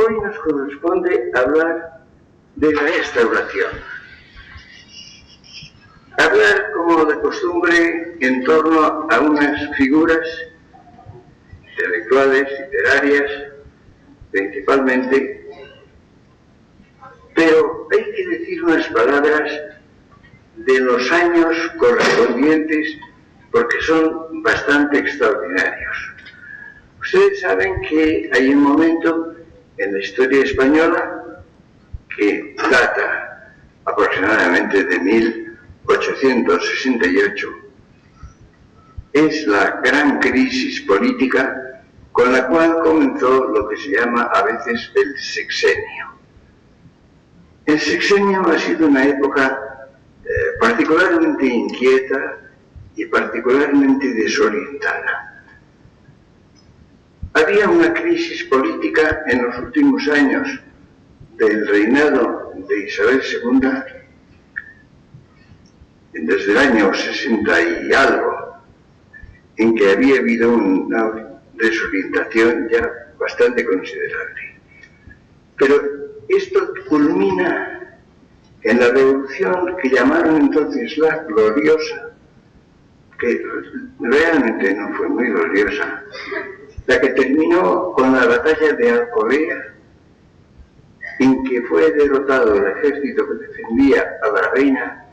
Hoy nos corresponde hablar de la restauración. Hablar, como de costumbre, en torno a unas figuras intelectuales, literarias, principalmente, pero hay que decir unas palabras de los años correspondientes porque son bastante extraordinarios. Ustedes saben que hay un momento en la historia española que data aproximadamente de 1868. Es la gran crisis política con la cual comenzó lo que se llama a veces el sexenio. El sexenio ha sido una época particularmente inquieta y particularmente desorientada. Había una crisis política en los últimos años del reinado de Isabel II, desde el año 60 y algo, en que había habido una desorientación ya bastante considerable. Pero esto culmina en la revolución que llamaron entonces la gloriosa, que realmente no fue muy gloriosa, la que terminó con la batalla de Alcolea, en que fue derrotado el ejército que defendía a la reina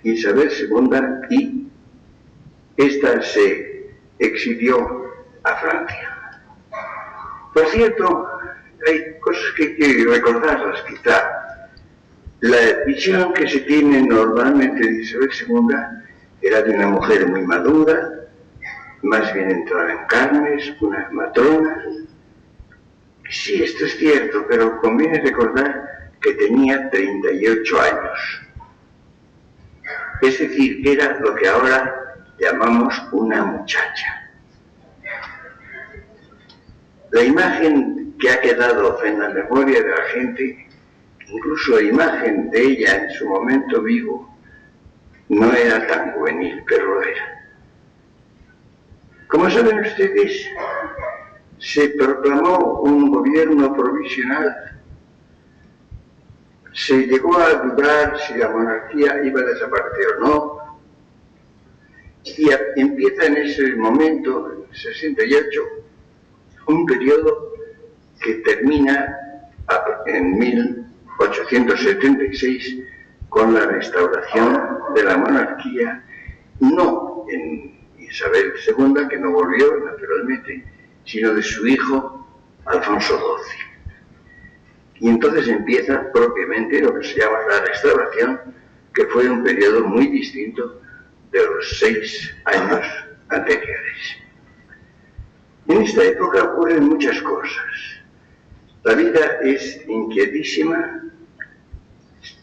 Isabel II y ésta se exilió a Francia. Por cierto, hay cosas que hay que recordarlas quizá. La visión que se tiene normalmente de Isabel II era de una mujer muy madura, más bien entrada en carnes, una matrona. Sí, esto es cierto, pero conviene recordar que tenía 38 años. Es decir, era lo que ahora llamamos una muchacha. La imagen que ha quedado en la memoria de la gente, incluso la imagen de ella en su momento vivo, no era tan juvenil, pero lo era. Como saben ustedes, se proclamó un gobierno provisional. Se llegó a dudar si la monarquía iba a desaparecer o no. Y empieza en ese momento, en 68, un periodo que termina en 1876 con la restauración de la monarquía, no en Isabel II, que no volvió naturalmente, sino de su hijo Alfonso XII. Y entonces empieza propiamente lo que se llama la restauración, que fue un periodo muy distinto de los 6 años anteriores. En esta época ocurren muchas cosas. La vida es inquietísima,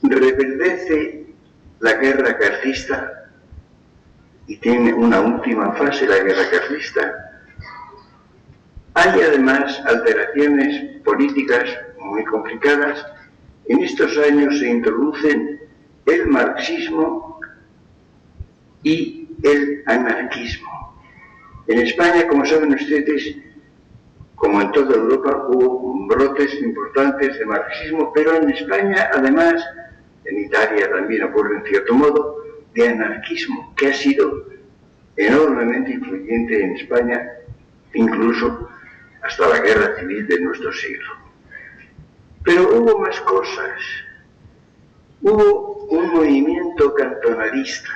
reverdece la guerra carlista y tiene una última fase, la guerra carlista. Hay además alteraciones políticas muy complicadas. En estos años se introducen el marxismo y el anarquismo. En España, como saben ustedes, como en toda Europa, hubo brotes importantes de marxismo, pero en España, además, en Italia también ocurre en cierto modo, de anarquismo, que ha sido enormemente influyente en España, incluso hasta la guerra civil de nuestro siglo. Pero hubo más cosas. Hubo un movimiento cantonalista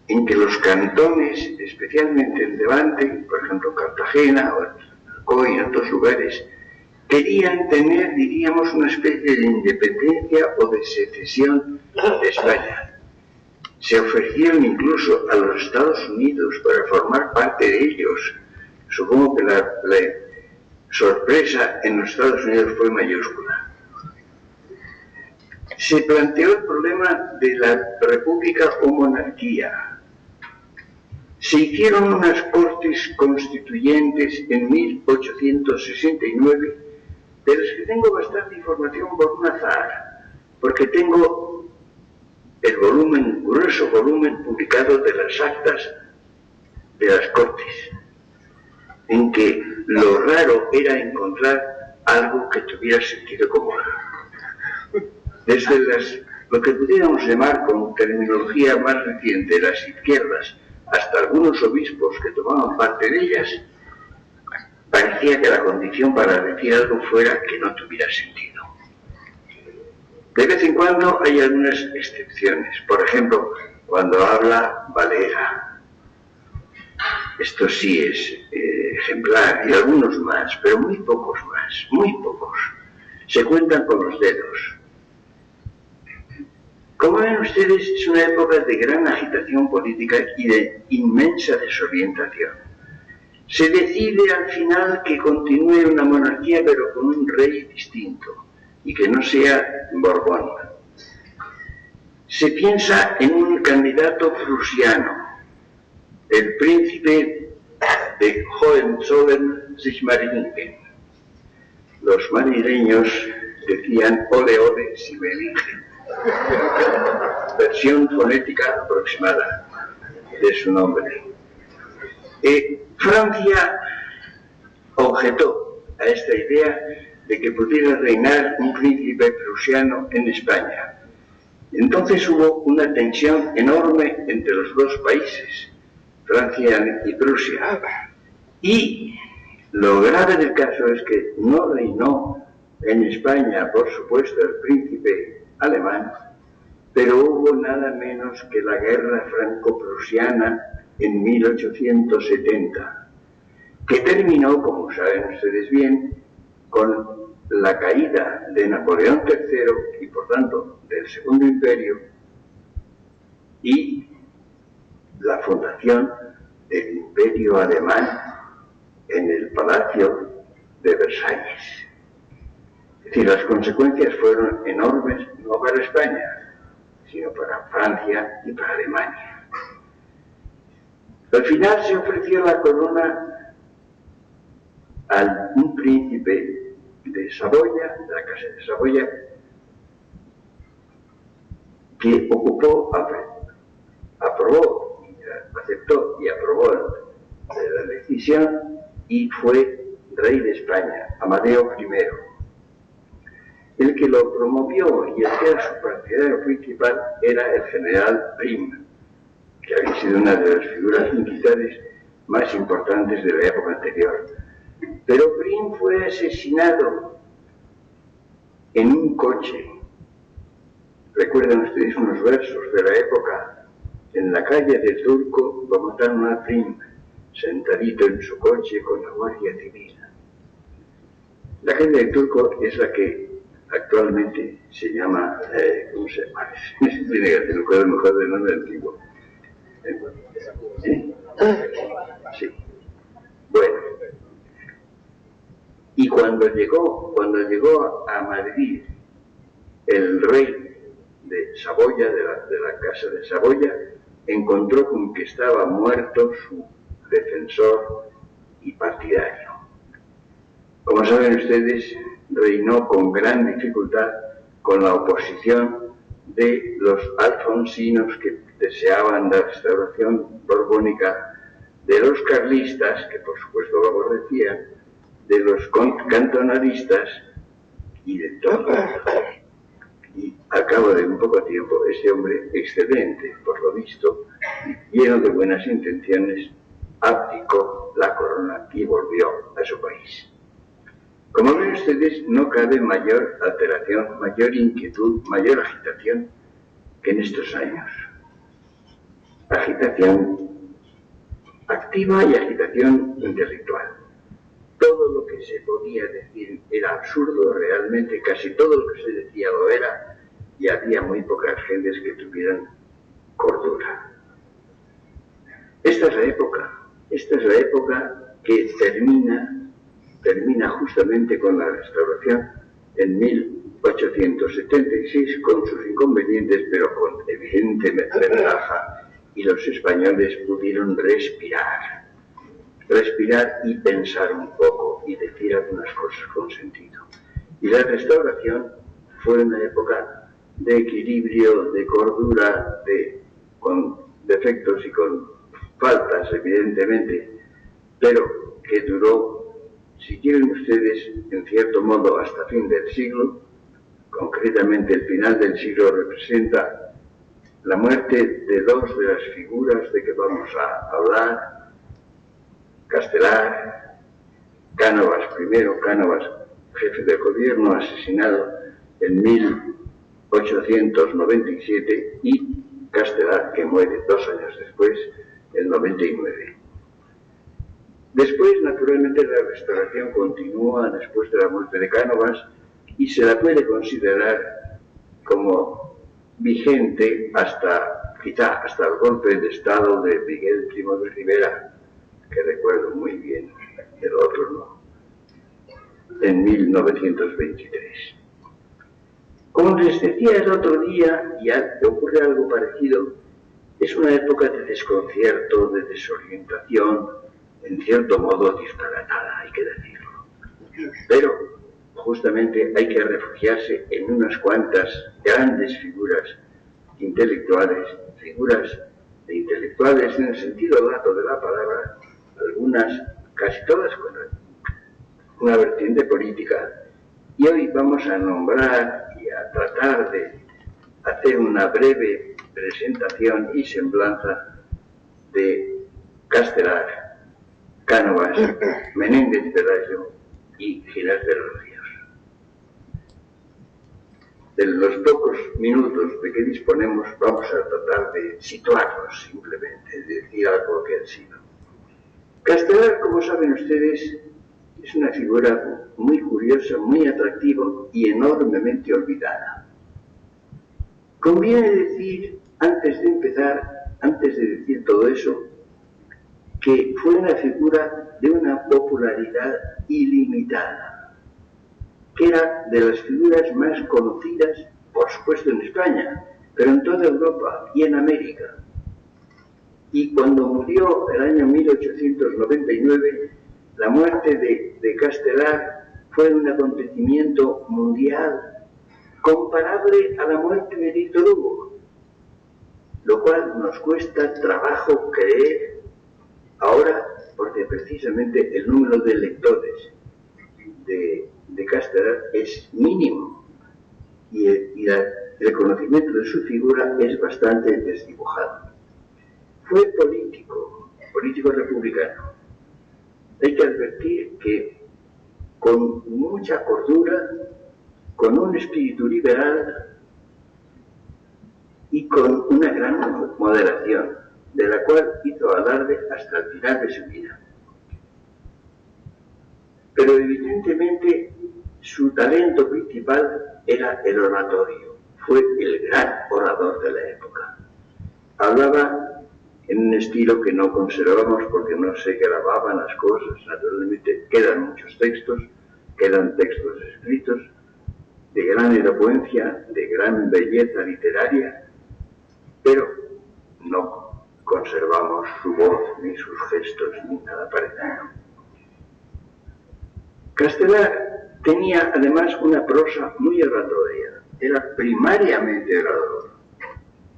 en que los cantones, especialmente en Levante, por ejemplo Cartagena o Alcoy y en otros lugares, querían tener, diríamos, una especie de independencia o de secesión de España. Se ofrecieron incluso a los Estados Unidos para formar parte de ellos. Supongo que la sorpresa en los Estados Unidos fue mayúscula. Se planteó el problema de la república o monarquía. Se hicieron unas cortes constituyentes en 1869, de las que tengo bastante información por un azar, porque tengo el grueso volumen publicado de las actas de las cortes, en que lo raro era encontrar algo que tuviera sentido común. Desde lo que pudiéramos llamar con terminología más reciente las izquierdas, hasta algunos obispos que tomaban parte de ellas, parecía que la condición para decir algo fuera que no tuviera sentido. De vez en cuando hay algunas excepciones. Por ejemplo, cuando habla Valera. Esto sí es ejemplar, y algunos más, pero muy pocos más, muy pocos. Se cuentan con los dedos. Como ven ustedes, es una época de gran agitación política y de inmensa desorientación. Se decide al final que continúe una monarquía, pero con un rey distinto, y que no sea Borbón. Se piensa en un candidato prusiano, el príncipe de Hohenzollern-Sigmaringen. Los madrileños decían ole ole si me eligen. Versión fonética aproximada de su nombre. Francia objetó a esta idea de que pudiera reinar un príncipe prusiano en España. Entonces hubo una tensión enorme entre los dos países, Francia y Prusia. Y lo grave del caso es que no reinó en España, por supuesto, el príncipe alemán, pero hubo nada menos que la guerra franco-prusiana en 1870, que terminó, como saben ustedes bien, con la caída de Napoleón III y, por tanto, del Segundo Imperio, y la fundación del Imperio Alemán en el Palacio de Versalles. Es decir, las consecuencias fueron enormes, no para España, sino para Francia y para Alemania. Al final se ofreció la corona a un príncipe de Saboya, de la Casa de Saboya, que aceptó y aprobó la decisión y fue rey de España, Amadeo I. El que lo promovió y el que era su partidario principal era el general Prim, que había sido una de las figuras militares más importantes de la época anterior. Pero Prim fue asesinado en un coche. Recuerdan ustedes unos versos de la época. En la calle del Turco lo mataron a Prim, sentadito en su coche con la Guardia Civil. La calle del Turco es la que actualmente se llama, ¿cómo se llama? Tiene que hacer un mejor del nombre antiguo. ¿Sí? Sí. Bueno. Y cuando llegó a Madrid el rey de Saboya, de la Casa de Saboya, encontró con que estaba muerto su defensor y partidario. Como saben ustedes, reinó con gran dificultad con la oposición de los alfonsinos que deseaban la restauración borbónica, de los carlistas, que por supuesto lo aborrecían, de los cantonalistas y de todo. Y al cabo de un poco tiempo, este hombre, excelente por lo visto, lleno de buenas intenciones, abdicó la corona y volvió a su país. Como ven ustedes, no cabe mayor alteración, mayor inquietud, mayor agitación que en estos años. Agitación activa y agitación intelectual. Todo lo que se podía decir era absurdo realmente, casi todo lo que se decía lo era, y había muy pocas gentes que tuvieran cordura. Esta es la época que termina justamente con la restauración en 1876, con sus inconvenientes, pero con evidente ventaja, y los españoles pudieron respirar y pensar un poco y decir algunas cosas con sentido. Y la restauración fue una época de equilibrio, de cordura, con defectos y con faltas, evidentemente, pero que duró si quieren ustedes, en cierto modo, hasta fin del siglo. Concretamente, el final del siglo representa la muerte de dos de las figuras de que vamos a hablar: Castelar, Cánovas primero, Cánovas, jefe del gobierno, asesinado en 1897, y Castelar, que muere 2 años después, en 99. Después, naturalmente, la restauración continúa después de la muerte de Cánovas y se la puede considerar como vigente quizá hasta el golpe de Estado de Miguel Primo de Rivera, que recuerdo muy bien, el otro no, en 1923. Como les decía el otro día, y ocurre algo parecido, es una época de desconcierto, de desorientación, en cierto modo disparatada, hay que decirlo. Pero justamente hay que refugiarse en unas cuantas grandes figuras intelectuales en el sentido lato de la palabra, algunas, casi todas con una vertiente política, y hoy vamos a nombrar y a tratar de hacer una breve presentación y semblanza de Castelar, Cánovas, Menéndez Pelayo y Ginés de los Ríos. De los pocos minutos de que disponemos, vamos a tratar de situarnos simplemente, de decir algo que han sido. Castelar, como saben ustedes, es una figura muy curiosa, muy atractiva y enormemente olvidada. Conviene decir, antes de empezar, antes de decir todo eso, que fue una figura de una popularidad ilimitada, que era de las figuras más conocidas, por supuesto en España, pero en toda Europa y en América. Y cuando murió el año 1899, la muerte de Castelar fue un acontecimiento mundial comparable a la muerte de Víctor Hugo, lo cual nos cuesta trabajo creer ahora, porque precisamente el número de lectores de Castelar es mínimo y el conocimiento de su figura es bastante desdibujado. Fue político republicano. Hay que advertir que con mucha cordura, con un espíritu liberal y con una gran moderación, de la cual hizo alarde hasta el final de su vida. Pero evidentemente su talento principal era el oratorio. Fue el gran orador de la época. Hablaba en un estilo que no conservamos porque no se grababan las cosas. Naturalmente quedan muchos textos, quedan textos escritos de gran elocuencia, de gran belleza literaria, pero no conservamos su voz, ni sus gestos, ni nada parecido. Castelar tenía además una prosa muy oratoria, era primariamente orador.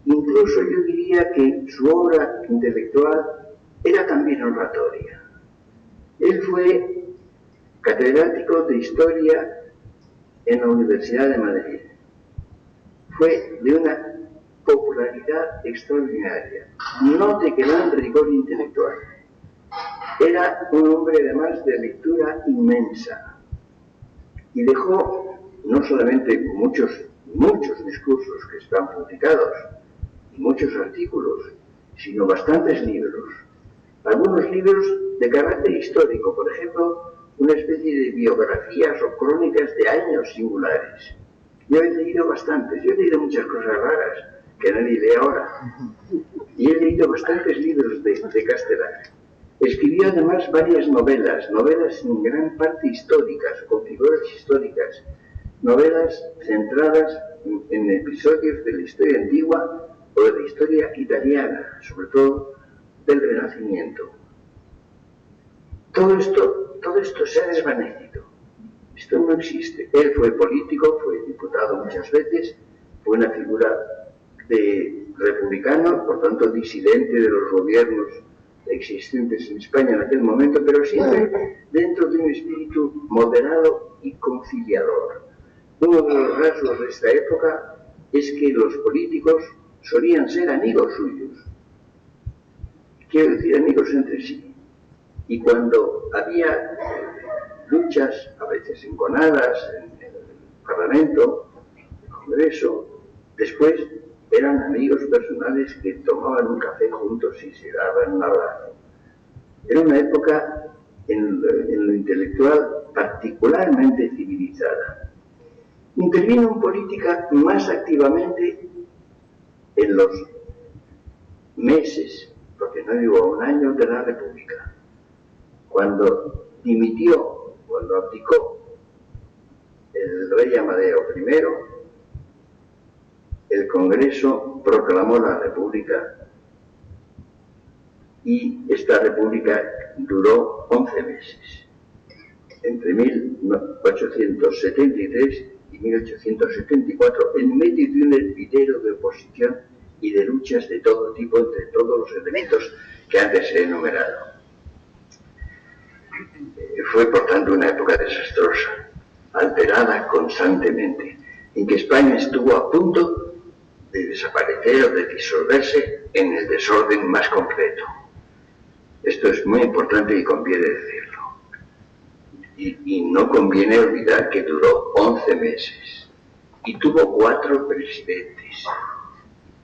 Incluso yo diría que su obra intelectual era también oratoria. Él fue catedrático de Historia en la Universidad de Madrid. Fue de una popularidad extraordinaria, no de gran rigor intelectual. Era un hombre además de lectura inmensa y dejó no solamente muchos discursos que están publicados y muchos artículos, sino bastantes libros. Algunos libros de carácter histórico, por ejemplo, una especie de biografías o crónicas de años singulares. Yo he leído bastantes, yo he leído muchas cosas raras que nadie lee ahora. Y he leído bastantes libros de Castelar. Escribió además varias novelas en gran parte históricas, con figuras históricas, novelas centradas en episodios de la historia antigua o de la historia italiana, sobre todo del Renacimiento. Todo esto se ha desvanecido. Esto no existe. Él fue político, fue diputado muchas veces, fue una figura de republicano, por tanto disidente de los gobiernos existentes en España en aquel momento, pero siempre dentro de un espíritu moderado y conciliador. Uno de los rasgos de esta época es que los políticos solían ser amigos suyos, quiero decir amigos entre sí, y cuando había luchas, a veces enconadas, en el Parlamento, en el Congreso, después eran amigos personales que tomaban un café juntos y se daban un abrazo. Era una época en lo intelectual particularmente civilizada. Intervino en política más activamente en los meses, porque no digo un año, de la República. Cuando dimitió, cuando abdicó el rey Amadeo I, el Congreso proclamó la República y esta República duró 11 meses, entre 1873 y 1874, en medio de un hervidero de oposición y de luchas de todo tipo entre todos los elementos que antes he enumerado. Fue, por tanto, una época desastrosa, alterada constantemente, en que España estuvo a punto de desaparecer o de disolverse en el desorden más completo. Esto es muy importante y conviene decirlo. Y no conviene olvidar que duró 11 meses y tuvo 4 presidentes.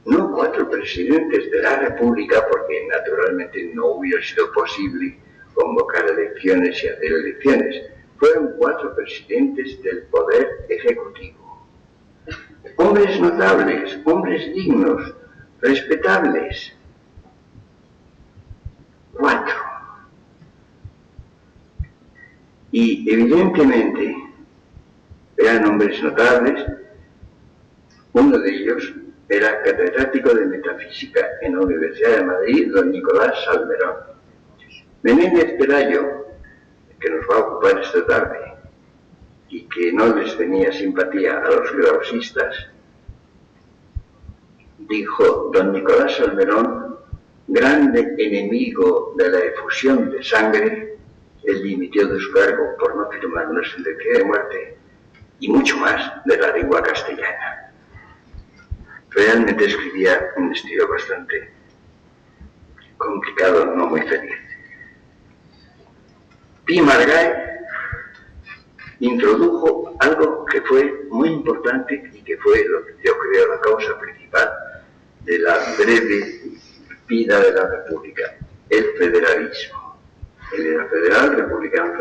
No 4 presidentes de la República, porque naturalmente no hubiera sido posible convocar elecciones y hacer elecciones. Fueron 4 presidentes del Poder Ejecutivo. Hombres notables, hombres dignos, respetables. 4. Y evidentemente eran hombres notables. Uno de ellos era catedrático de metafísica en la Universidad de Madrid, don Nicolás Salmerón. Menéndez Pelayo, que nos va a ocupar esta tarde, y que no les tenía simpatía a los grosistas, dijo: don Nicolás Salmerón, grande enemigo de la efusión de sangre, él dimitió de su cargo por no firmar una sentencia de muerte, y mucho más de la lengua castellana. Realmente escribía un estilo bastante complicado, no muy feliz. Pi Margall introdujo algo que fue muy importante y que fue, yo creo, la causa principal de la breve vida de la República: el federalismo. Él era federal, republicano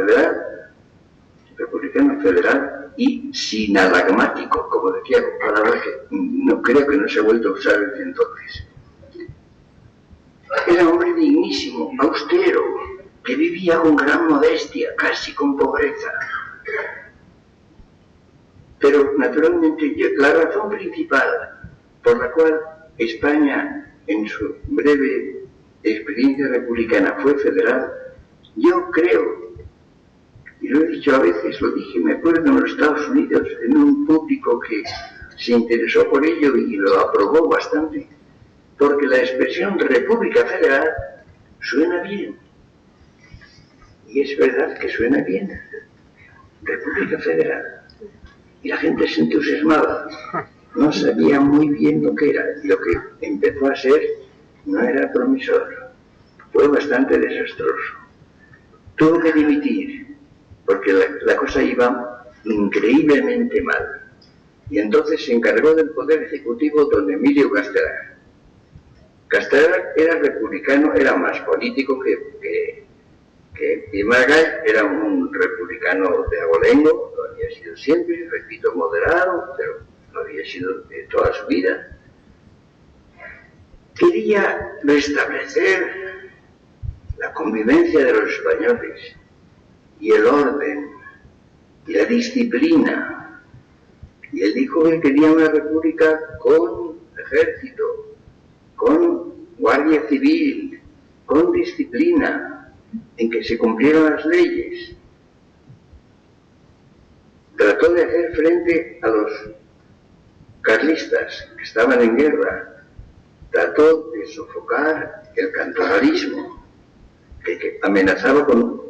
federal y sinalagmático, como decía, con palabras que no creo que no se ha vuelto a usar desde entonces. Era un hombre dignísimo, austero, que vivía con gran modestia, casi con pobreza. Pero naturalmente la razón principal por la cual España en su breve experiencia republicana fue federal, yo creo, y lo he dicho a veces, lo dije, me acuerdo, en los Estados Unidos, en un público que se interesó por ello y lo aprobó bastante, porque la expresión República Federal suena bien. Y es verdad que suena bien. República Federal. Y la gente se entusiasmaba. No sabía muy bien lo que era. Y lo que empezó a ser no era promisor. Fue bastante desastroso. Tuvo que dimitir, porque la cosa iba increíblemente mal. Y entonces se encargó del Poder Ejecutivo don Emilio Castelar. Castelar era republicano, era más político que Pi Margall. Era un republicano de abolengo, lo había sido siempre, repito, moderado, pero lo había sido de toda su vida. Quería restablecer la convivencia de los españoles y el orden y la disciplina. Y él dijo que quería una república con ejército, con guardia civil, con disciplina, en que se cumplieran las leyes. Trató de hacer frente a los carlistas que estaban en guerra. Trató de sofocar el cantonalismo. que amenazaba con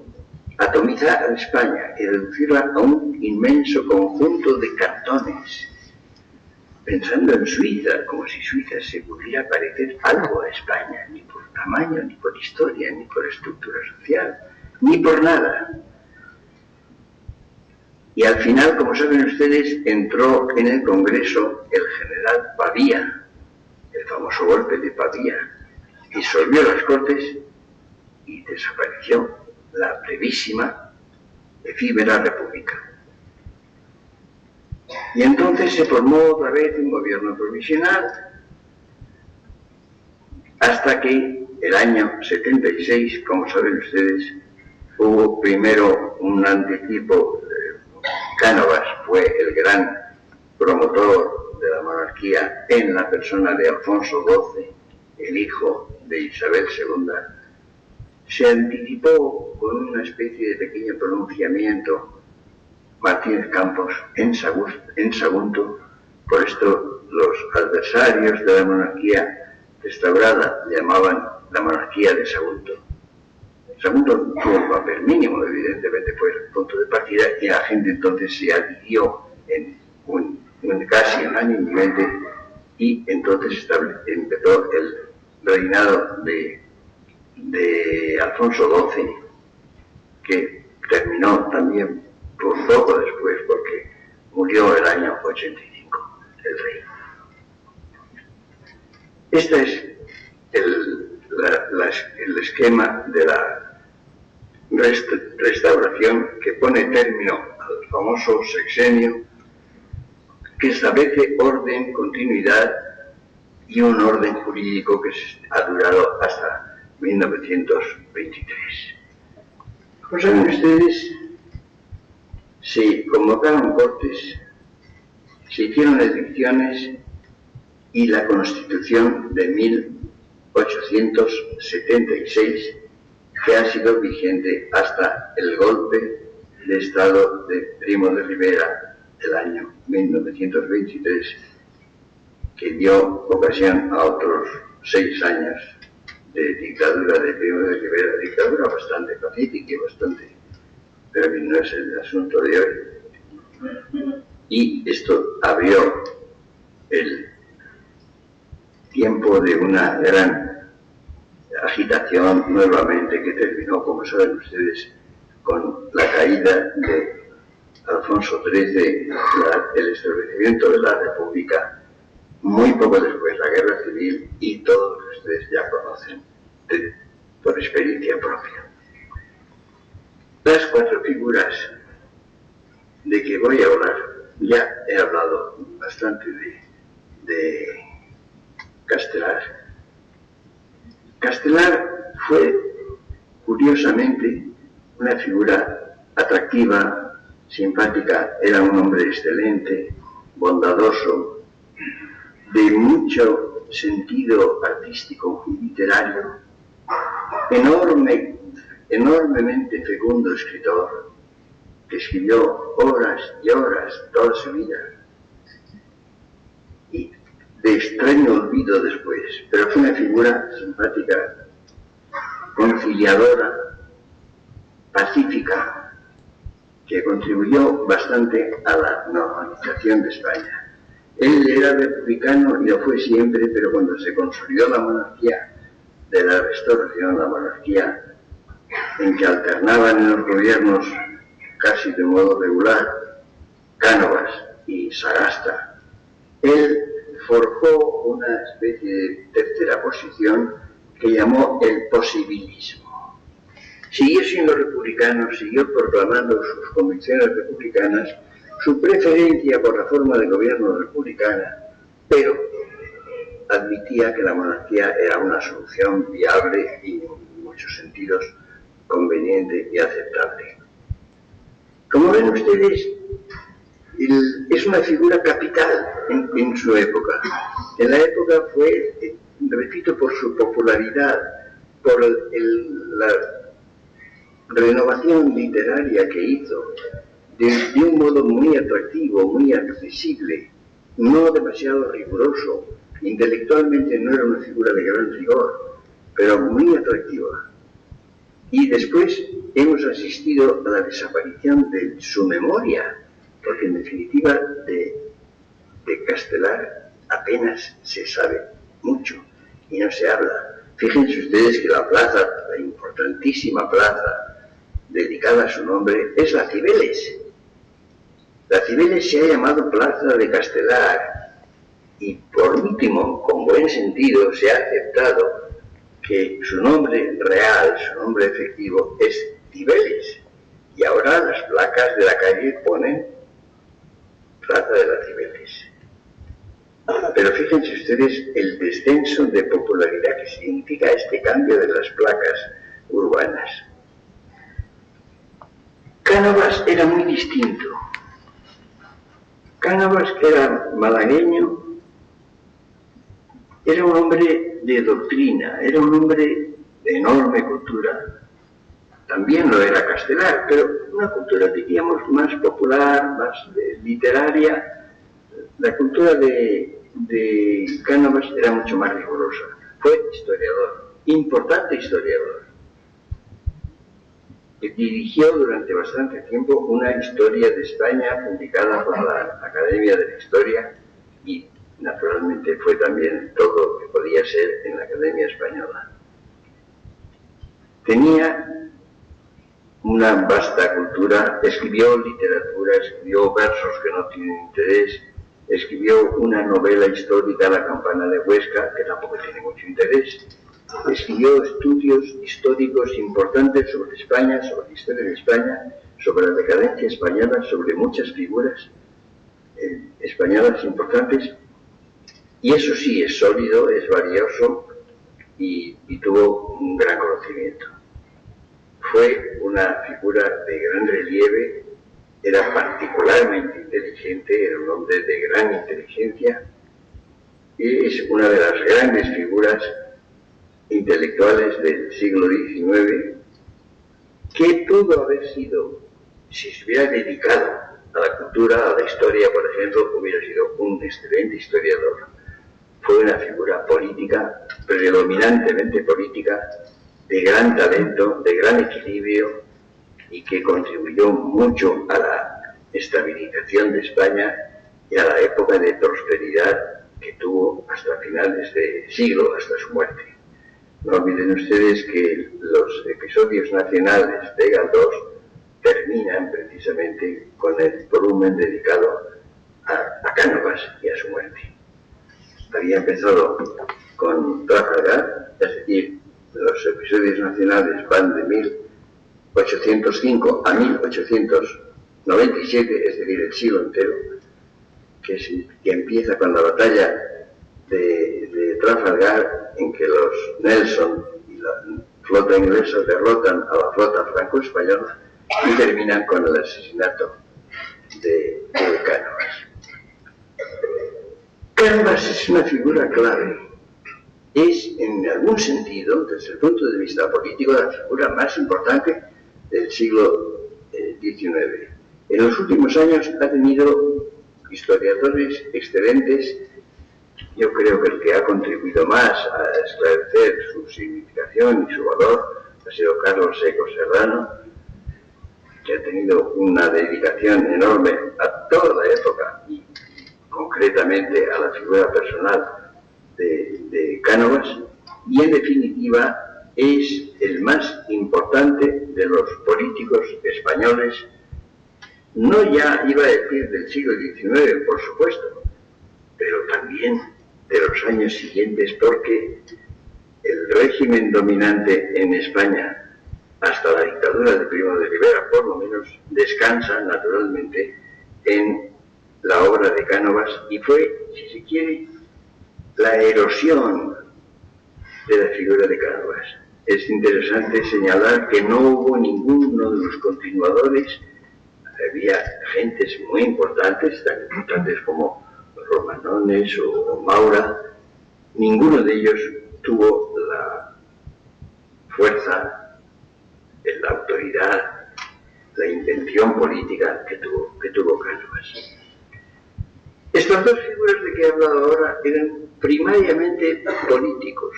atomizar a España y reducirla a un inmenso conjunto de cantones, pensando en Suiza, como si Suiza se pudiera parecer algo a España, ni por tamaño, ni por historia, ni por estructura social, ni por nada. Y al final, como saben ustedes, entró en el Congreso el general Pavía, el famoso golpe de Pavía, disolvió las Cortes y desapareció la brevísima, efímera república. Y entonces se formó otra vez un gobierno provisional hasta que el año 76, como saben ustedes, hubo primero un anticipo. Cánovas fue el gran promotor de la monarquía en la persona de Alfonso XII, el hijo de Isabel II. Se anticipó con una especie de pequeño pronunciamiento Martínez Campos en Sagunto. Por esto los adversarios de la monarquía restaurada llamaban la monarquía de Sagunto. Sagunto tuvo un papel mínimo, evidentemente fue el punto de partida, y la gente entonces se adhirió en casi unánimemente, y entonces empezó el reinado de Alfonso XII, que terminó también por poco después, porque murió el año 85, el rey. Este es el esquema de la restauración que pone término al famoso sexenio, que establece orden, continuidad y un orden jurídico que ha durado hasta 1923. Como saben ustedes, se convocaron cortes, se hicieron elecciones y la Constitución de 1876, que ha sido vigente hasta el golpe de Estado de Primo de Rivera del año 1923, que dio ocasión a otros 6 años de dictadura de Primo de Rivera, dictadura bastante pacífica y bastante, pero no es el asunto de hoy. Y esto abrió el tiempo de una gran agitación nuevamente, que terminó, como saben ustedes, con la caída de Alfonso XIII, el establecimiento de la República, muy poco después la Guerra Civil y todo lo que ustedes ya conocen por experiencia propia. Las 4 figuras de que voy a hablar, ya he hablado bastante de Castelar. Castelar fue, curiosamente, una figura atractiva, simpática, era un hombre excelente, bondadoso, de mucho sentido artístico y literario, enormemente fecundo escritor, que escribió horas y horas toda su vida, y de extraño olvido después, pero fue una figura simpática, conciliadora, pacífica, que contribuyó bastante a la normalización de España. Él era republicano y lo fue siempre, pero cuando se consolidó la monarquía de la Restauración, la monarquía en que alternaban en los gobiernos casi de modo regular Cánovas y Sagasta, él forjó una especie de tercera posición que llamó el posibilismo. Siguió siendo republicano, siguió proclamando sus convicciones republicanas, su preferencia por la forma de gobierno republicana, pero admitía que la monarquía era una solución viable y en muchos sentidos conveniente y aceptable. Como ven ustedes, es una figura capital en su época. En la época fue, repito, por su popularidad, por la renovación literaria que hizo, de un modo muy atractivo, muy accesible, no demasiado riguroso. Intelectualmente no era una figura de gran rigor, pero muy atractiva. Y después hemos asistido a la desaparición de su memoria, porque en definitiva de Castelar apenas se sabe mucho y no se habla. Fíjense ustedes que la plaza, la importantísima plaza dedicada a su nombre, es la Cibeles. La Cibeles se ha llamado Plaza de Castelar y por último, con buen sentido, se ha aceptado que su nombre real, su nombre efectivo es Cibeles. Y ahora las placas de la calle ponen Plaza de la Cibeles. Pero fíjense ustedes el descenso de popularidad que significa este cambio de las placas urbanas. Cánovas era muy distinto. Cánovas, que era malagueño, era un hombre de doctrina, era un hombre de enorme cultura. También lo era Castelar, pero una cultura, diríamos, más popular, más literaria. La cultura de Cánovas era mucho más rigurosa. Fue historiador, importante historiador. Dirigió durante bastante tiempo una historia de España publicada por la Academia de la Historia y naturalmente fue también todo lo que podía ser en la Academia Española. Tenía una vasta cultura, escribió literatura, escribió versos que no tienen interés, escribió una novela histórica, La campana de Huesca, que tampoco tiene mucho interés. Escribió estudios históricos importantes sobre España, sobre la historia de España, sobre la decadencia española, sobre muchas figuras españolas importantes. Y eso sí, es sólido, es valioso y tuvo un gran conocimiento. Fue una figura de gran relieve, era particularmente inteligente, era un hombre de gran inteligencia y es una de las grandes figuras intelectuales del siglo XIX que pudo haber sido, si se hubiera dedicado a la cultura, a la historia, por ejemplo, hubiera sido un excelente historiador. Fue una figura política, predominantemente política, de gran talento, de gran equilibrio y que contribuyó mucho a la estabilización de España y a la época de prosperidad que tuvo hasta finales de siglo, hasta su muerte. No olviden ustedes que los episodios nacionales de Galdós terminan precisamente con el volumen dedicado a Cánovas y a su muerte. Había empezado con Trafalgar, es decir, los episodios nacionales van de 1805 a 1897, es decir, el siglo entero, que empieza con la batalla de Trafalgar, en que los Nelson y la flota inglesa derrotan a la flota franco-española y terminan con el asesinato de Cánovas. Cánovas es una figura clave. Es, en algún sentido, desde el punto de vista político, la figura más importante del siglo XIX. En los últimos años ha tenido historiadores excelentes. Yo creo que el que ha contribuido más a esclarecer su significación y su valor ha sido Carlos Seco Serrano, que ha tenido una dedicación enorme a toda la época y concretamente a la figura personal de Cánovas, y en definitiva es el más importante de los políticos españoles, no ya iba a decir del siglo XIX, por supuesto, pero también de los años siguientes, porque el régimen dominante en España, hasta la dictadura de Primo de Rivera, por lo menos, descansa naturalmente en la obra de Cánovas y fue, si se quiere, la erosión de la figura de Cánovas. Es interesante señalar que no hubo ninguno de los continuadores. Había gentes muy importantes, tan importantes como Romanones o Maura. Ninguno de ellos tuvo la fuerza, la autoridad, la intención política que tuvo Cánovas. Estas dos figuras de que he hablado ahora eran primariamente políticos.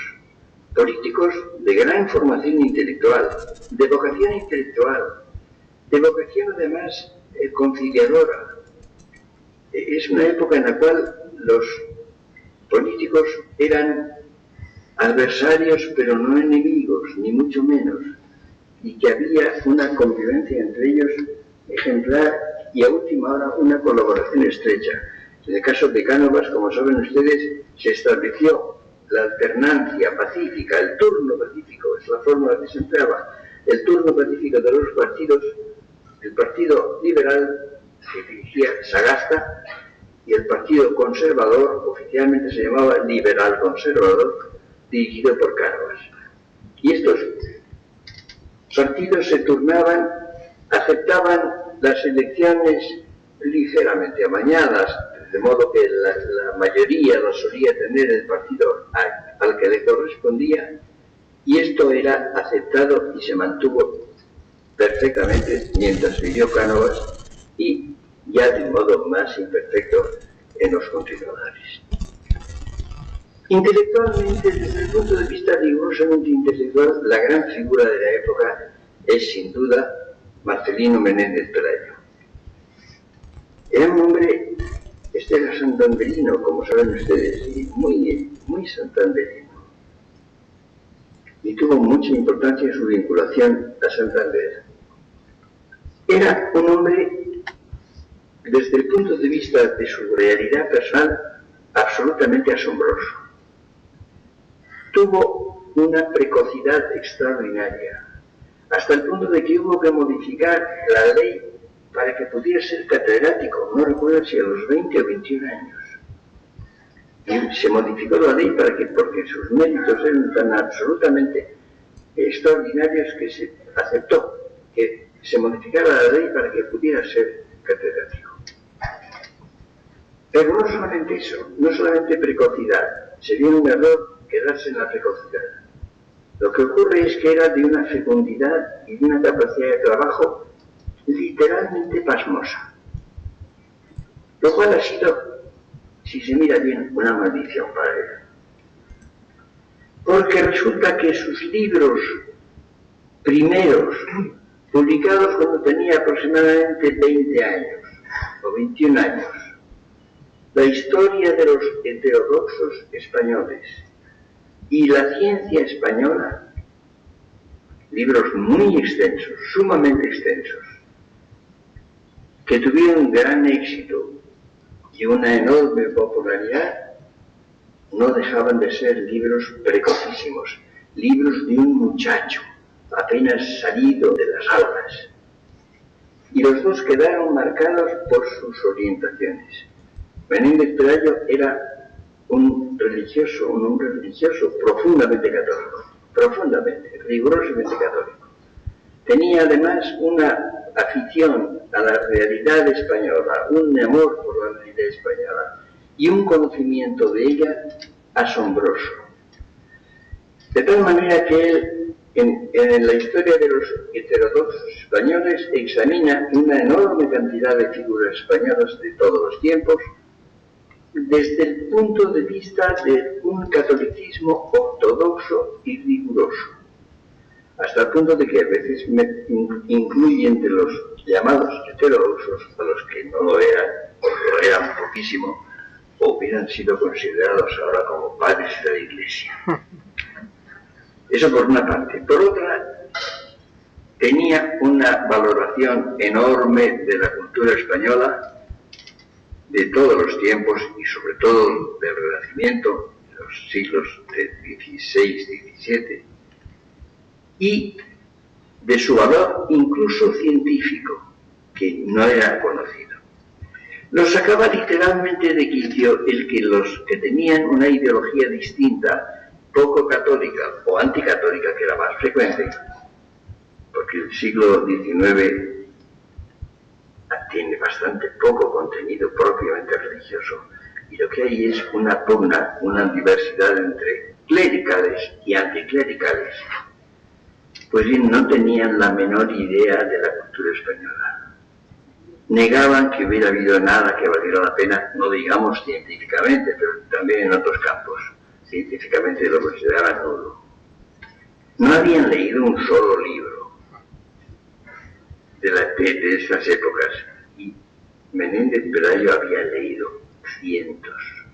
políticos de gran formación intelectual, de vocación además conciliadora. Es una época en la cual los políticos eran adversarios, pero no enemigos, ni mucho menos, y que había una convivencia entre ellos ejemplar y a última hora una colaboración estrecha. En el caso de Cánovas, como saben ustedes, se estableció la alternancia pacífica, el turno pacífico, es la fórmula que se empleaba, el turno pacífico de los partidos. El Partido Liberal se dirigía Sagasta y el Partido Conservador, oficialmente se llamaba Liberal Conservador, dirigido por Cánovas. Y estos partidos se turnaban, aceptaban las elecciones ligeramente amañadas, de modo que la mayoría lo solía tener el partido al que le correspondía, y esto era aceptado y se mantuvo perfectamente mientras vivió Cánovas y ya de modo más imperfecto en los continuadores. Intelectualmente, desde el punto de vista rigurosamente intelectual, la gran figura de la época es sin duda Marcelino Menéndez Pelayo. Era un hombre, era santanderino, como saben ustedes, y muy santanderino. Y tuvo mucha importancia en su vinculación a Santander. Era un hombre, desde el punto de vista de su realidad personal, absolutamente asombroso. Tuvo una precocidad extraordinaria, hasta el punto de que hubo que modificar la ley para que pudiera ser catedrático, no recuerdo si a los 20 o 21 años. Y se modificó la ley porque sus méritos eran tan absolutamente extraordinarios que se aceptó que se modificara la ley para que pudiera ser catedrático. Pero no solamente eso, no solamente precocidad, sería un error quedarse en la precocidad. Lo que ocurre es que era de una fecundidad y de una capacidad de trabajo literalmente pasmosa, lo cual ha sido, si se mira bien, una maldición para él. Porque resulta que sus libros primeros, publicados cuando tenía aproximadamente 20 años o 21 años, la historia de los heterodoxos españoles y la ciencia española, libros muy extensos, sumamente extensos, que tuvieron gran éxito y una enorme popularidad, no dejaban de ser libros precocísimos, libros de un muchacho apenas salido de las aulas. Y los dos quedaron marcados por sus orientaciones. Menéndez Pelayo era un hombre religioso profundamente católico, rigurosamente católico. Tenía además una afición a la realidad española, un amor por la realidad española y un conocimiento de ella asombroso. De tal manera que él, en la historia de los heterodoxos españoles, examina una enorme cantidad de figuras españolas de todos los tiempos, desde el punto de vista de un catolicismo ortodoxo y riguroso, hasta el punto de que a veces incluye entre los llamados heterodoxos a los que no lo eran, o lo eran poquísimo, o hubieran sido considerados ahora como padres de la Iglesia. Eso por una parte. Por otra, tenía una valoración enorme de la cultura española de todos los tiempos y sobre todo del Renacimiento, de los siglos XVI, XVII, y de su valor incluso científico, que no era conocido. Lo sacaba literalmente de quicio el que los que tenían una ideología distinta, poco católica o anticatólica, que era más frecuente, porque el siglo XIX tiene bastante poco contenido propiamente religioso, y lo que hay es una pugna, una diversidad entre clericales y anticlericales. Pues bien, no tenían la menor idea de la cultura española. Negaban que hubiera habido nada que valiera la pena, no digamos científicamente, pero también en otros campos. Científicamente lo consideraban nulo. no habían leído un solo libro de esas épocas, y Menéndez Pelayo había leído cientos,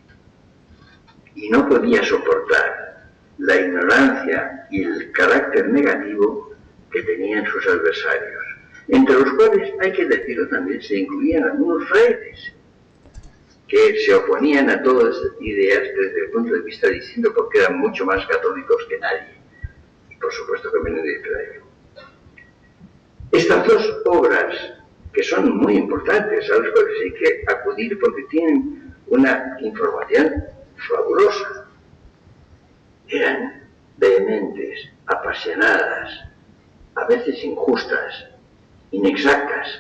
y no podía soportar la ignorancia y el carácter negativo que tenían sus adversarios, entre los cuales, hay que decirlo también, se incluían algunos frailes que se oponían a todas esas ideas desde el punto de vista distinto, porque eran mucho más católicos que nadie, y por supuesto que Menéndez Pelayo. Estas dos obras, que son muy importantes, a las cuales hay que acudir porque tienen una información fabulosa, eran vehementes, apasionadas, a veces injustas, inexactas,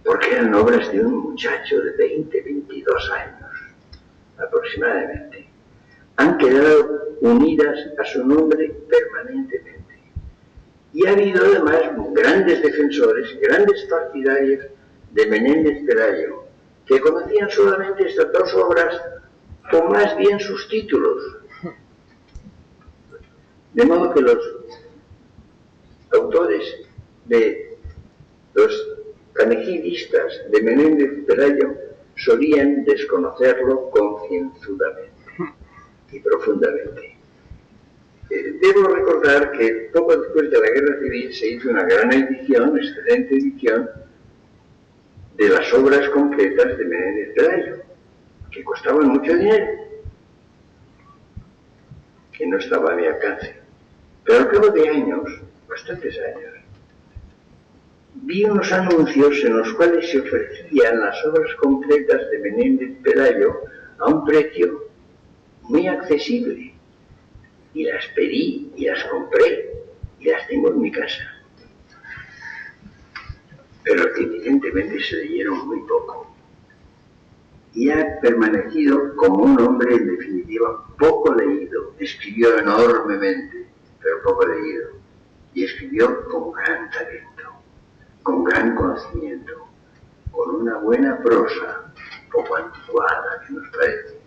porque eran obras de un muchacho de 20, 22 años aproximadamente. Han quedado unidas a su nombre permanentemente. Y ha habido además grandes defensores, grandes partidarios de Menéndez Pelayo, que conocían solamente estas dos obras, o más bien sus títulos. De modo que los autores de los panegidistas de Menéndez Pelayo solían desconocerlo concienzudamente y profundamente. Debo recordar que poco después de la Guerra Civil se hizo una gran edición, excelente edición, de las obras completas de Menéndez Pelayo, que costaban mucho dinero, que no estaba a mi alcance. Pero al cabo de años, bastantes años, vi unos anuncios en los cuales se ofrecían las obras completas de Menéndez Pelayo a un precio muy accesible. Y las pedí y las compré y las tengo en mi casa. Pero evidentemente se leyeron muy poco. Y ha permanecido como un hombre, en definitiva, poco leído. Escribió enormemente, pero poco leído. Y escribió con gran talento, con gran conocimiento, con una buena prosa, poco anticuada, que nos parece.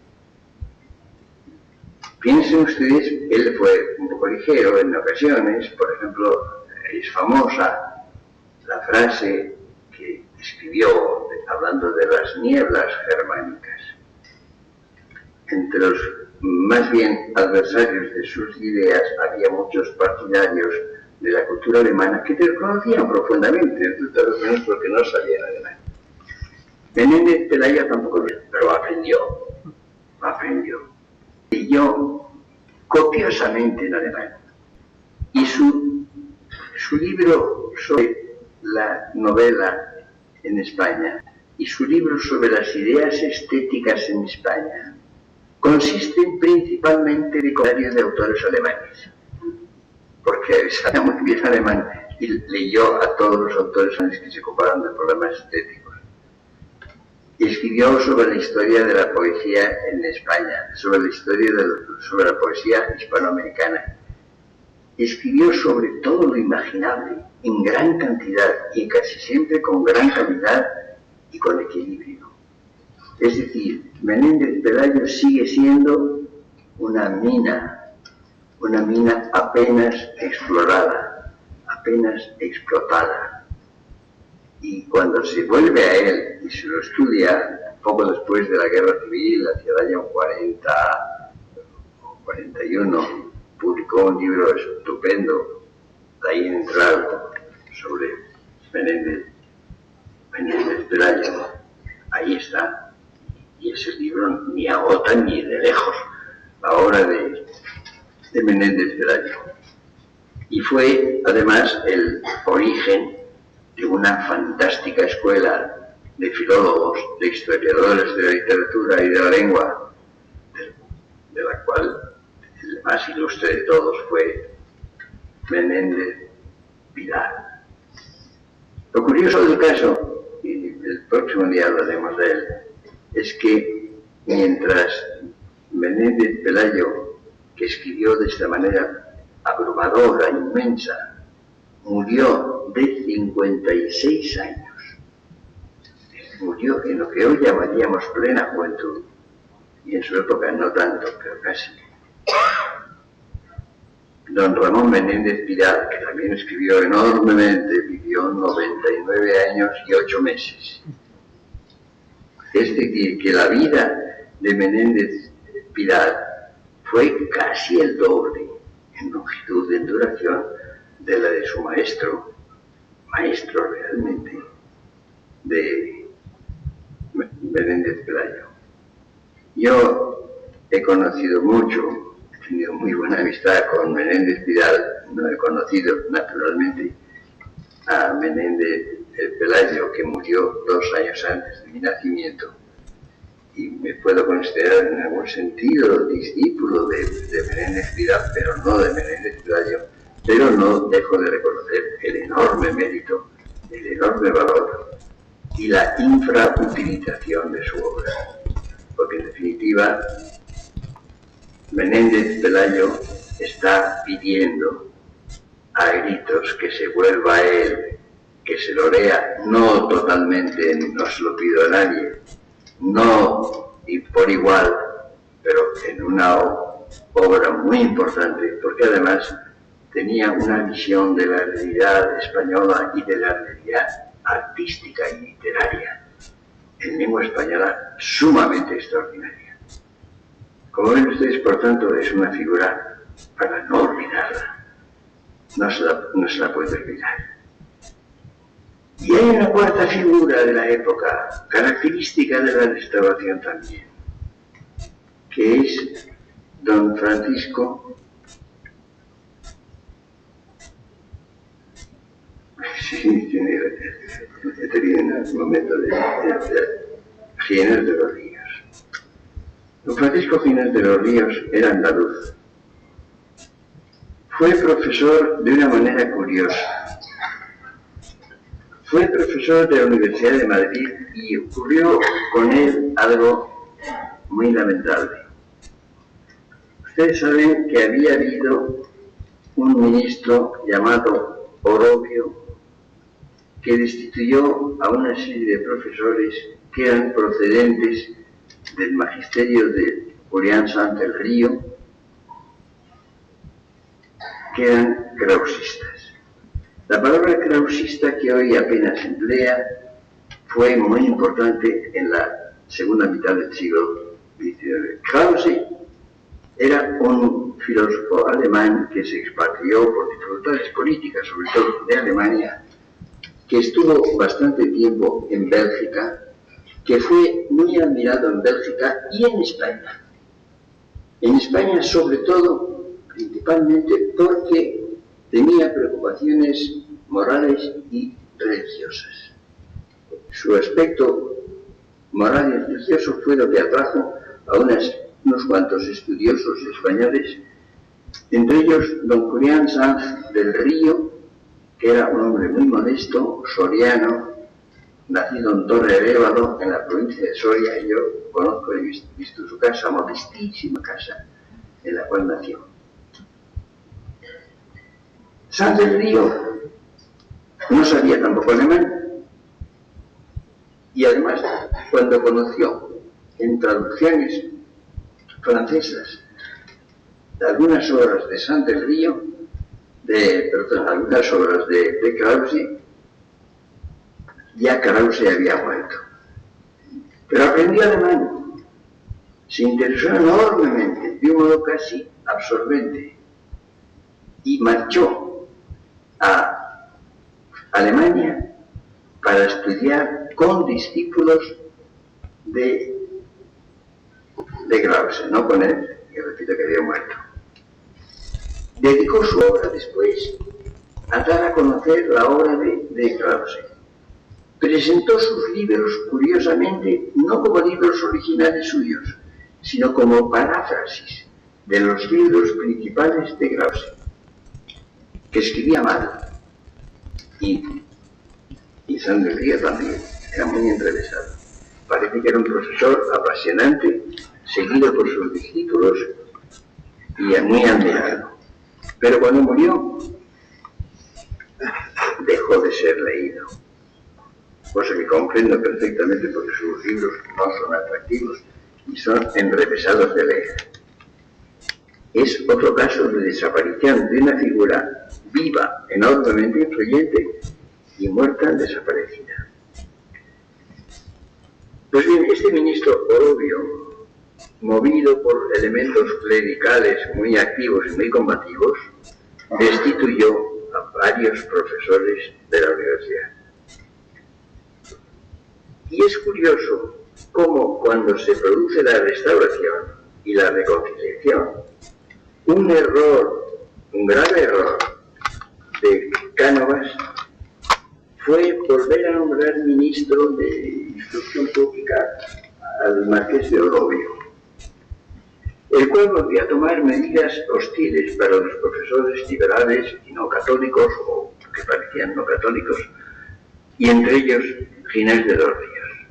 Piensen ustedes, él fue un poco ligero en ocasiones. Por ejemplo, es famosa la frase que escribió hablando de las nieblas germánicas. Entre los más bien adversarios de sus ideas había muchos partidarios de la cultura alemana que te conocían profundamente, tal menos porque no sabían alemán. Menéndez Pelayo tampoco, pero aprendió. Leyó copiosamente en alemán. Y su libro sobre la novela en España y su libro sobre las ideas estéticas en España consisten principalmente de comentarios de autores alemanes, porque sabía muy bien alemán y leyó a todos los autores alemanes que se ocuparon de problemas estéticos. Y escribió sobre la historia de la poesía en España, sobre la poesía hispanoamericana. Escribió sobre todo lo imaginable, en gran cantidad y casi siempre con gran calidad y con equilibrio. Es decir, Menéndez Pelayo sigue siendo una mina apenas explorada, apenas explotada. Y cuando se vuelve a él y se lo estudia, poco después de la Guerra Civil, hacia el año 40 o 41, publicó un libro estupendo, ahí entra algo sobre Menéndez Pelayo. Ahí está. Y ese libro ni agota ni de lejos la obra de Menéndez Pelayo. Y fue, además, el origen de una fantástica escuela de filólogos, de historiadores de la literatura y de la lengua, de la cual el más ilustre de todos fue Menéndez Pidal. Lo curioso del caso, y el próximo día hablaremos de él, es que mientras Menéndez Pelayo, que escribió de esta manera abrumadora, inmensa, murió de 56 años. Murió en lo que hoy llamaríamos plena juventud, y en su época no tanto, pero casi. don Ramón Menéndez Pidal, que también escribió enormemente, vivió 99 años y 8 meses. Es decir, que la vida de Menéndez Pidal fue casi el doble en longitud, en duración, de la de su maestro realmente, de Menéndez Pelayo. Yo he conocido mucho, he tenido muy buena amistad con Menéndez Pidal, no he conocido naturalmente a Menéndez Pelayo, que murió 2 años antes de mi nacimiento, y me puedo considerar en algún sentido discípulo de Menéndez Pidal, pero no de Menéndez Pelayo, pero no dejo de reconocer el enorme mérito, el enorme valor y la infrautilización de su obra, porque en definitiva Menéndez Pelayo está pidiendo a gritos que se vuelva a él, que se lo lea, no totalmente, no se lo pido a nadie, no y por igual, pero en una obra muy importante, porque además tenía una visión de la realidad española y de la realidad artística y literaria en lengua española sumamente extraordinaria. Como ven ustedes, por tanto, es una figura para no olvidarla, no se la puede olvidar. Y hay una cuarta figura de la época, característica de la Restauración también, que es don Francisco. Sí, he tenido un momento de Ginés de los Ríos. Don Francisco Ginés de los Ríos era andaluz. Fue profesor de una manera curiosa. Fue profesor de la Universidad de Madrid y ocurrió con él algo muy lamentable. Ustedes saben que había habido un ministro llamado Orobio que destituyó a una serie de profesores que eran procedentes del magisterio de Julián Sanz del Río, que eran krausistas. La palabra krausista, que hoy apenas se emplea, fue muy importante en la segunda mitad del siglo XIX. Krause era un filósofo alemán que se expatrió por dificultades políticas, sobre todo de Alemania, que estuvo bastante tiempo en Bélgica, que fue muy admirado en Bélgica y en España. En España, sobre todo, principalmente porque tenía preocupaciones morales y religiosas. Su aspecto moral y religioso fue lo que atrajo a unos cuantos estudiosos españoles, entre ellos don Julián Sanz del Río, que era un hombre muy modesto, soriano, nacido en Torre-Arévalo, en la provincia de Soria. Yo conozco y he visto su casa, modestísima casa, en la cual nació. Sanz del Río no sabía tampoco alemán, y además, cuando conoció en traducciones francesas algunas obras de Sanz del Río, algunas obras de Krause, ya Krause había muerto. Pero aprendió alemán, se interesó enormemente, de un modo casi absorbente, y marchó a Alemania para estudiar con discípulos de Krause, no con él, que repito que había muerto. Dedicó su obra después a dar a conocer la obra de Krause. Presentó sus libros, curiosamente, no como libros originales suyos, sino como paráfrasis de los libros principales de Krause, que escribía mal. Y Sanz del Río también era muy enrevesado. Parece que era un profesor apasionante, seguido por sus discípulos y muy admirado. Pero cuando murió, dejó de ser leído, cosa que comprendo perfectamente porque sus libros no son atractivos y son enrevesados de leer. es otro caso de desaparición de una figura viva, enormemente influyente, y muerta, desaparecida. Pues bien, este ministro Orobio, movido por elementos clericales muy activos y muy combativos, destituyó a varios profesores de la universidad. Y es curioso cómo cuando se produce la restauración y la reconciliación, un error, un grave error de Cánovas fue volver a nombrar ministro de Instrucción Pública al marqués de Orobio, el cual volvió a tomar medidas hostiles para los profesores liberales y no católicos, o que parecían no católicos, y entre ellos Ginés de los Ríos,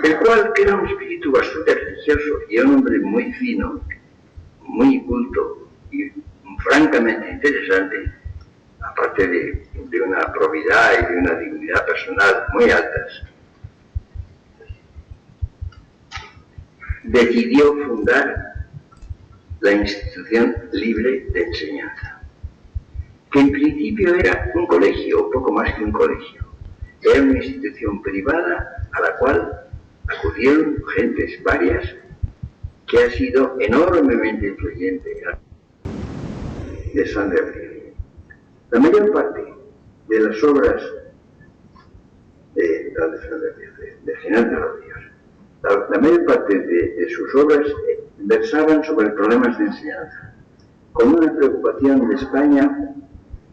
el cual, que era un espíritu bastante religioso y un hombre muy fino, muy culto y francamente interesante, aparte de una probidad y de una dignidad personal muy altas, decidió fundar la Institución Libre de Enseñanza, que en principio era un colegio, poco más que un colegio. Era una institución privada a la cual acudieron gentes varias, que ha sido enormemente influyente de San de Río. La mayor parte de las obras de Ginés de los Ríos, la mayor parte de sus obras versaban sobre problemas de enseñanza, con una preocupación de España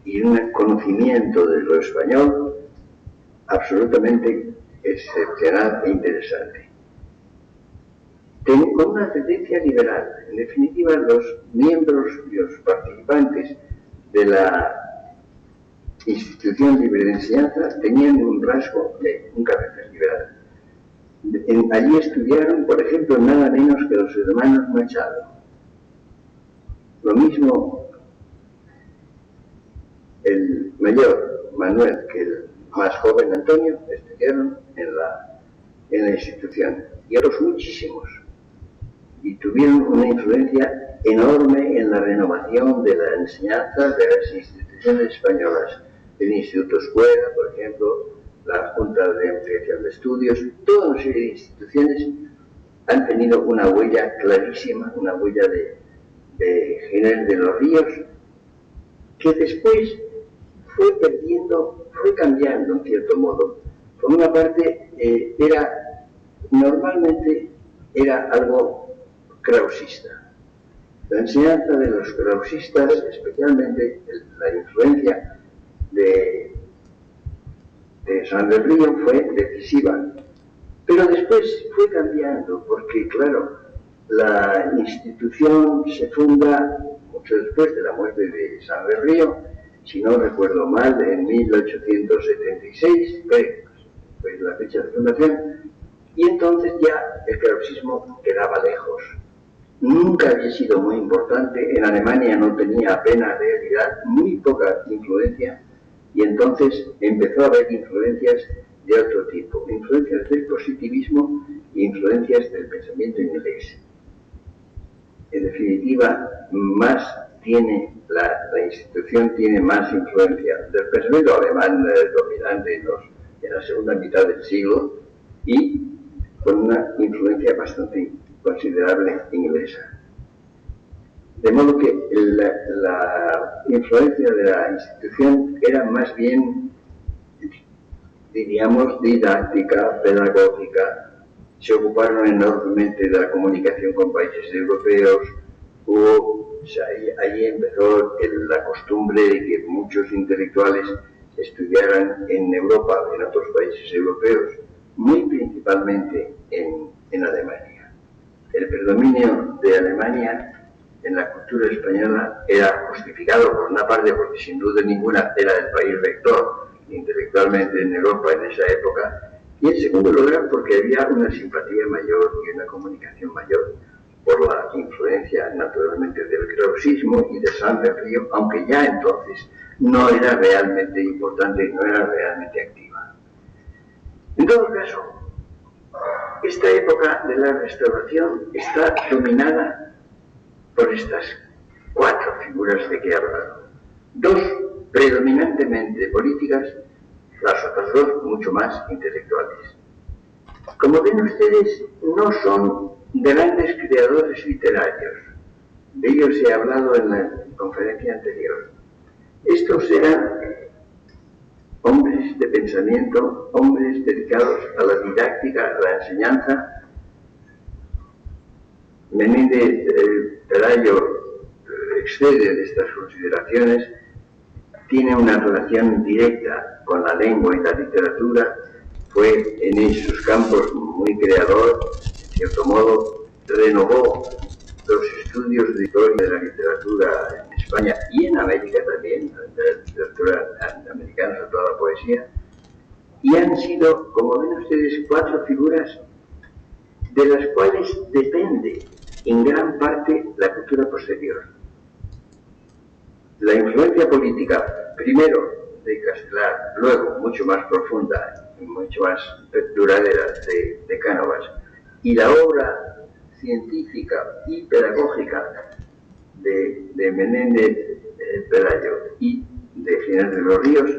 y un conocimiento de lo español absolutamente excepcional e interesante. Con una tendencia liberal. En definitiva, los miembros y los participantes de la Institución Libre de Enseñanza tenían un rasgo de un carácter liberal. Allí estudiaron, por ejemplo, nada menos que los hermanos Machado. Lo mismo el mayor Manuel que el más joven Antonio estudiaron en la institución, y otros muchísimos, y tuvieron una influencia enorme en la renovación de la enseñanza de las instituciones españolas. El Instituto Escuela, por ejemplo, la Junta de Ampliación de Estudios, toda una serie de instituciones han tenido una huella clarísima, una huella de Ginés de los Ríos, que después fue cambiando en cierto modo. Por una parte, normalmente era algo krausista. La enseñanza de los krausistas, especialmente la influencia de San del Río, fue decisiva. Pero después fue cambiando, porque claro, la institución se funda mucho después de la muerte de San del Río, si no recuerdo mal, en 1876, fue la fecha de fundación, y entonces ya el krausismo quedaba lejos. Nunca había sido muy importante, en Alemania no tenía apenas realidad, muy poca influencia, y entonces empezó a haber influencias de otro tipo, influencias del positivismo e influencias del pensamiento inglés. En definitiva, la institución tiene más influencia del pensamiento alemán dominante en la segunda mitad del siglo, y con una influencia bastante considerable inglesa. De modo que la influencia de la institución era más bien, diríamos, didáctica, pedagógica. Se ocuparon enormemente de la comunicación con países europeos. Allí empezó la costumbre de que muchos intelectuales estudiaran en Europa, en otros países europeos, muy principalmente en Alemania. El predominio de Alemania en la cultura española era justificado por una parte porque sin duda ninguna era el país rector intelectualmente en Europa en esa época, y en segundo lugar porque había una simpatía mayor y una comunicación mayor por la influencia naturalmente del krausismo y de San del Río, aunque ya entonces no era realmente importante, no era realmente activa. En todo caso, esta época de la Restauración está dominada por estas cuatro figuras de que he hablado. Dos predominantemente políticas, las otras dos mucho más intelectuales. Como ven ustedes, no son grandes creadores literarios. De ellos he hablado en la conferencia anterior. Estos eran hombres de pensamiento, hombres dedicados a la didáctica, a la enseñanza. Menéndez Pelayo excede de estas consideraciones, tiene una relación directa con la lengua y la literatura, fue en esos campos muy creador, en cierto modo renovó los estudios de historia de la literatura en España y en América también, de la literatura americana, sobre toda la poesía, y han sido, como ven ustedes, cuatro figuras de las cuales depende en gran parte la cultura posterior. La influencia política, primero de Castelar, luego mucho más profunda y mucho más duradera de Cánovas, y la obra científica y pedagógica de Menéndez Pelayo y de Ginés de los Ríos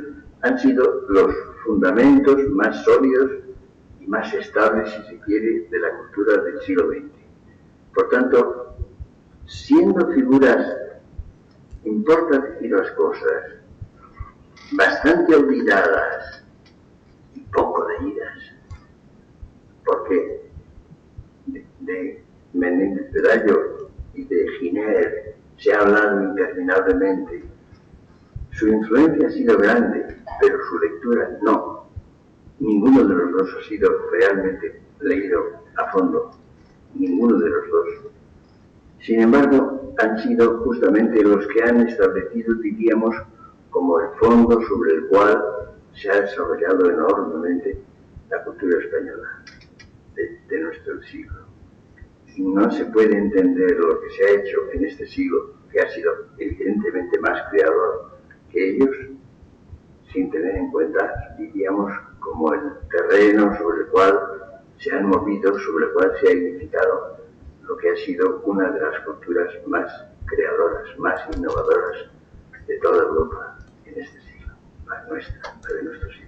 han sido los fundamentos más sólidos y más estables, si se quiere, de la cultura del siglo XX. Por tanto, siendo figuras, importa decir las cosas, bastante olvidadas y poco leídas, porque de Menéndez Pelayo y de Giner se ha hablado interminablemente. Su influencia ha sido grande, pero su lectura no. Ninguno de los dos ha sido realmente leído a fondo. Ninguno de los dos. Sin embargo, han sido justamente los que han establecido, diríamos, como el fondo sobre el cual se ha desarrollado enormemente la cultura española de nuestro siglo. Y no se puede entender lo que se ha hecho en este siglo, que ha sido evidentemente más creador que ellos, sin tener en cuenta, diríamos, como el terreno sobre el cual se han movido, sobre el cual se ha edificado lo que ha sido una de las culturas más creadoras, más innovadoras de toda Europa en este siglo, la nuestra, la de nuestro siglo.